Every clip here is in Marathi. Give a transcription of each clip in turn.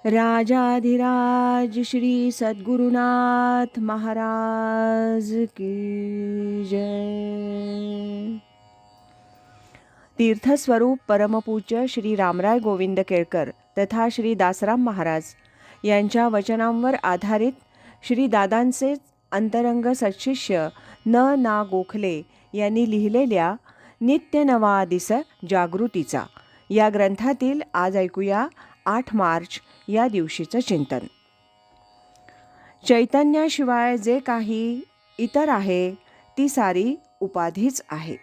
राजाधिराज श्री सद्गुरुनाथ महाराज की जय। तीर्थस्वरूप परमपूज्य श्री रामराय गोविंद केळकर तथा श्री दासराम महाराज यांच्या वचनांवर आधारित श्री दादांचे अंतरंग सत्शिष्य ना गोखले यांनी लिहिलेल्या नित्य नवा दिस जागृतीचा या ग्रंथातील आज ऐकूया 8 मार्च या दिवशीचं चिंतन। चैतन्याशिवाय जे काही इतर आहे ती सारी उपाधीच आहे।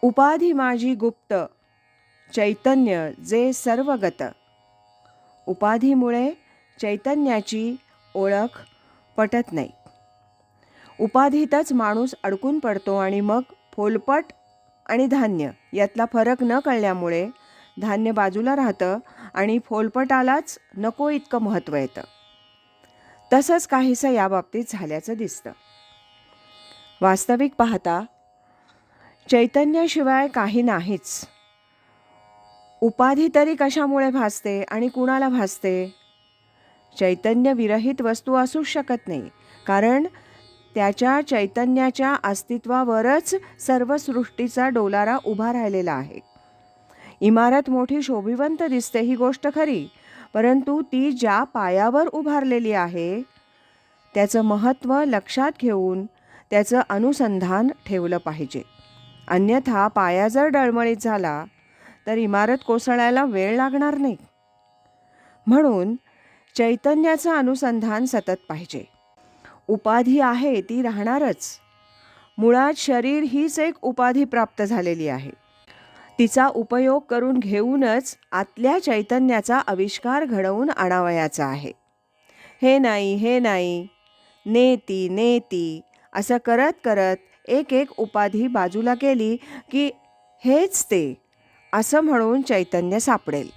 उपाधी माझी गुप्त, चैतन्य जे सर्वगत। उपाधीमुळे चैतन्याची ओळख पटत नाही। उपाधीतच माणूस अडकून पडतो आणि मग फोलपट आणि धान्य यातला फरक न कळल्यामुळे धान्य बाजूला राहतं आणि फोलपटालाच नको इतकं महत्त्व येतं। तसंच काहीसं याबाबतीत झाल्याचं दिसतं। वास्तविक पाहता चैतन्याशिवाय काही नाहीच। उपाधी तरी कशामुळे भासते आणि कुणाला भासते? चैतन्य विरहित वस्तू असूच शकत नाही, कारण त्याच्या चैतन्याच्या अस्तित्वावरच सर्व सृष्टीचा डोलारा उभा राहिलेला आहे। इमारत मोठी शोभिवंत दिसते ही गोष्ट खरी, परंतु ती ज्या पायावर उभारलेली आहे त्याचं महत्त्व लक्षात घेऊन त्याचं अनुसंधान ठेवलं पाहिजे। अन्यथा पाया जर डळमळीत झाला तर इमारत कोसळायला वेळ लागणार नाही। म्हणून चैतन्याचं अनुसंधान सतत पाहिजे। उपाधी आहे ती राहणारच। मुळात शरीर हीच एक उपाधी प्राप्त झालेली आहे। तिचा उपयोग करून घेऊनच आतल्या चैतन्याचा आविष्कार घडवून आणावयाचा आहे। हे नाही, नेती नेती असं करत करत एक एक उपाधी बाजूला केली की हेच ते असं म्हणून चैतन्य सापडेल।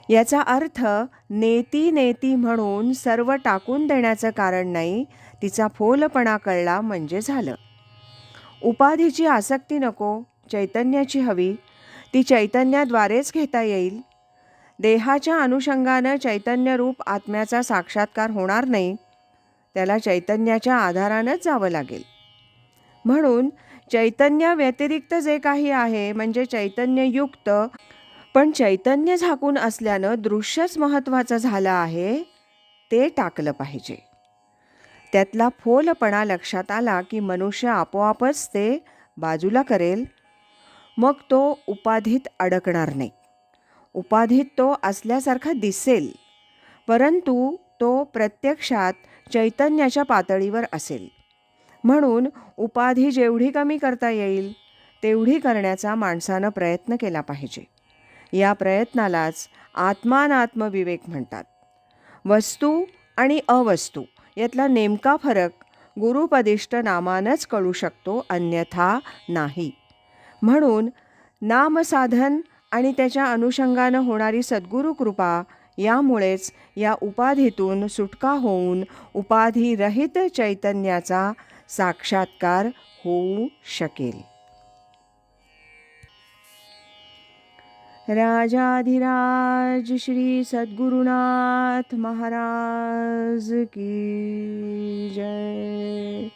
याचा अर्थ नेती नेती म्हणून सर्व टाकून देण्याचं कारण नाही, तिचा फोलपणा कळला म्हणजे झालं। उपाधीची आसक्ती नको, चैतन्याची हवी। ती चैतन्याद्वारेच घेता येईल। देहाच्या अनुषंगानं चैतन्यरूप आत्म्याचा साक्षात्कार होणार नाही, त्याला चैतन्याच्या आधारानंच जावं लागेल। म्हणून चैतन्या व्यतिरिक्त जे काही आहे म्हणजे चैतन्ययुक्त, पण चैतन्य झाकून असल्यानं दृश्यच महत्त्वाचं झालं आहे, ते टाकलं पाहिजे। त्यातला फोलपणा लक्षात आला की मनुष्य आपोआपच ते बाजूला करेल, मग तो उपाधीत अडकणार नाही। उपाधीत तो असल्यासारखा दिसेल, परंतु तो प्रत्यक्षात चैतन्याच्या पातळीवर असेल। म्हणून उपाधी जेवढी कमी करता येईल तेवढी करण्याचा माणसानं प्रयत्न केला पाहिजे। या प्रयत्नालाच आत्मानात्मविवेक म्हणतात। वस्तू आणि अवस्तू यातला नेमका फरक गुरुपदिष्ट नामानंच कळू शकतो, अन्यथा नाही। म्हणून नामसाधन आणि त्याच्या अनुषंगानं होणारी सद्गुरू कृपा यामुळेच या उपाधीतून सुटका होऊन उपाधिरहित चैतन्याचा साक्षात्कार होऊ शकेल। राजाधिराज श्री सद्गुरुनाथ महाराज की जय।